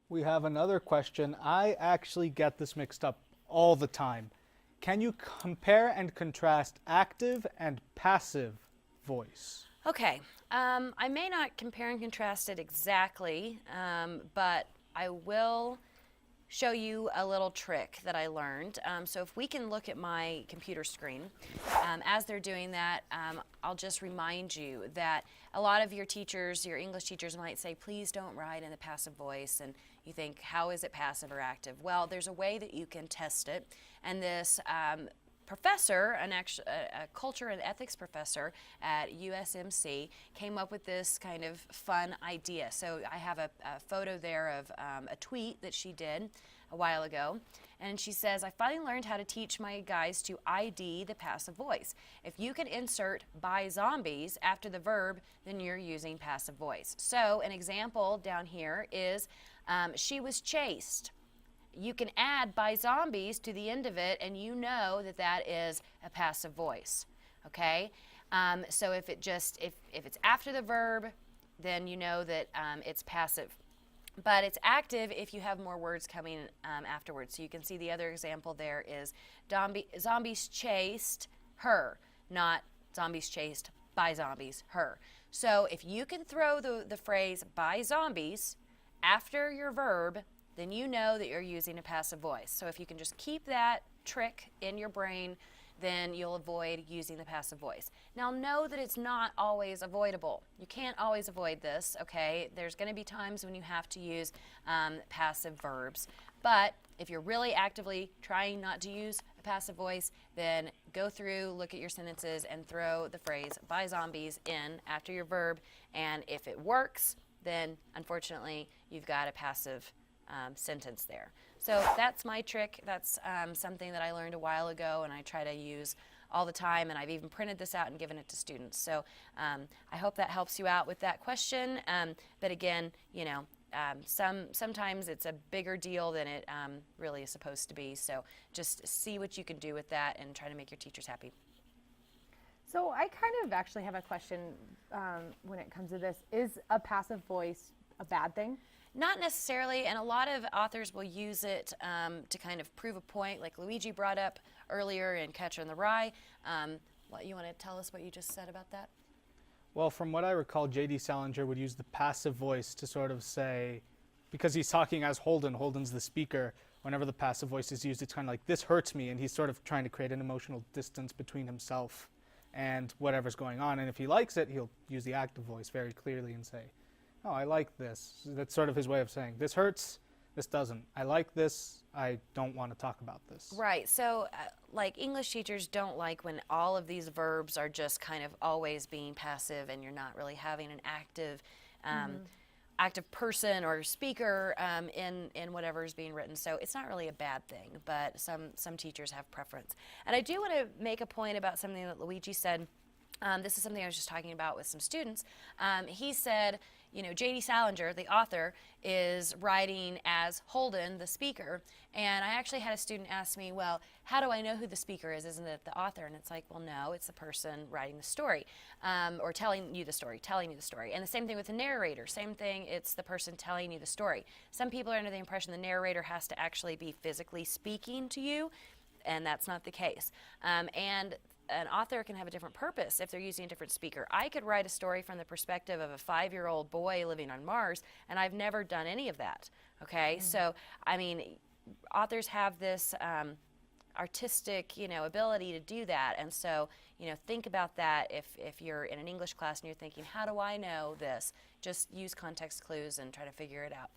We have another question. I actually get this mixed up all the time. Can you compare and contrast active and passive voice? Okay, I may not compare and contrast it exactly, but I will show you a little trick that I learned. So if we can look at my computer screen, as they're doing that, I'll just remind you that a lot of your teachers, your English teachers might say, please don't write in the passive voice, and you think, how is it passive or active? Well, there's a way that you can test it, and this professor, a culture and ethics professor at USMC, came up with this kind of fun idea. So I have a photo there of a tweet that she did a while ago. And she says, I finally learned how to teach my guys to ID the passive voice. If you can insert by zombies after the verb, then you're using passive voice. So an example down here is she was chased. You can add by zombies to the end of it, and you know that that is a passive voice. Okay, so if it's after the verb, then you know that it's passive. But it's active if you have more words coming afterwards. So you can see the other example there is zombies chased her, not zombies chased by zombies, her. So if you can throw the phrase by zombies after your verb, then you know that you're using a passive voice. So if you can just keep that trick in your brain, then you'll avoid using the passive voice. Now know that it's not always avoidable. You can't always avoid this, okay? There's going to be times when you have to use passive verbs. But if you're really actively trying not to use a passive voice, then go through, look at your sentences, and throw the phrase by zombies in after your verb. And if it works, then unfortunately you've got a passive sentence there. So that's my trick. That's something that I learned a while ago, and I try to use all the time, and I've even printed this out and given it to students. So I hope that helps you out with that question. But again, you know, sometimes it's a bigger deal than it really is supposed to be. So just see what you can do with that and try to make your teachers happy. So I kind of actually have a question when it comes to this. Is a passive voice a bad thing? Not necessarily, and a lot of authors will use it to kind of prove a point, like Luigi brought up earlier in Catcher in the Rye. You want to tell us what you just said about that? Well, from what I recall, J.D. Salinger would use the passive voice to sort of say, because he's talking as Holden, Holden's the speaker, whenever the passive voice is used, it's kind of like, this hurts me, and he's sort of trying to create an emotional distance between himself and whatever's going on. And if he likes it, he'll use the active voice very clearly and say, oh, I like this. That's sort of his way of saying, this hurts, this doesn't. I like this, I don't want to talk about this. Right, so like English teachers don't like when all of these verbs are just kind of always being passive and you're not really having an active active person or speaker in whatever is being written. So it's not really a bad thing, but some teachers have preference. And I do want to make a point about something that Luigi said. This is something I was just talking about with some students. He said, you know, J.D. Salinger, the author, is writing as Holden, the speaker. And I actually had a student ask me, well, how do I know who the speaker is? Isn't it the author? And it's like, well, no, it's the person writing the story or telling you the story. And the same thing with the narrator. Same thing, it's the person telling you the story. Some people are under the impression the narrator has to actually be physically speaking to you, and that's not the case. And an author can have a different purpose if they're using a different speaker. I could write a story from the perspective of a 5-year-old boy living on Mars, and I've never done any of that, okay? So, I mean, authors have this artistic, you know, ability to do that, and so, you know, think about that if you're in an English class and you're thinking, how do I know this? Just use context clues and try to figure it out.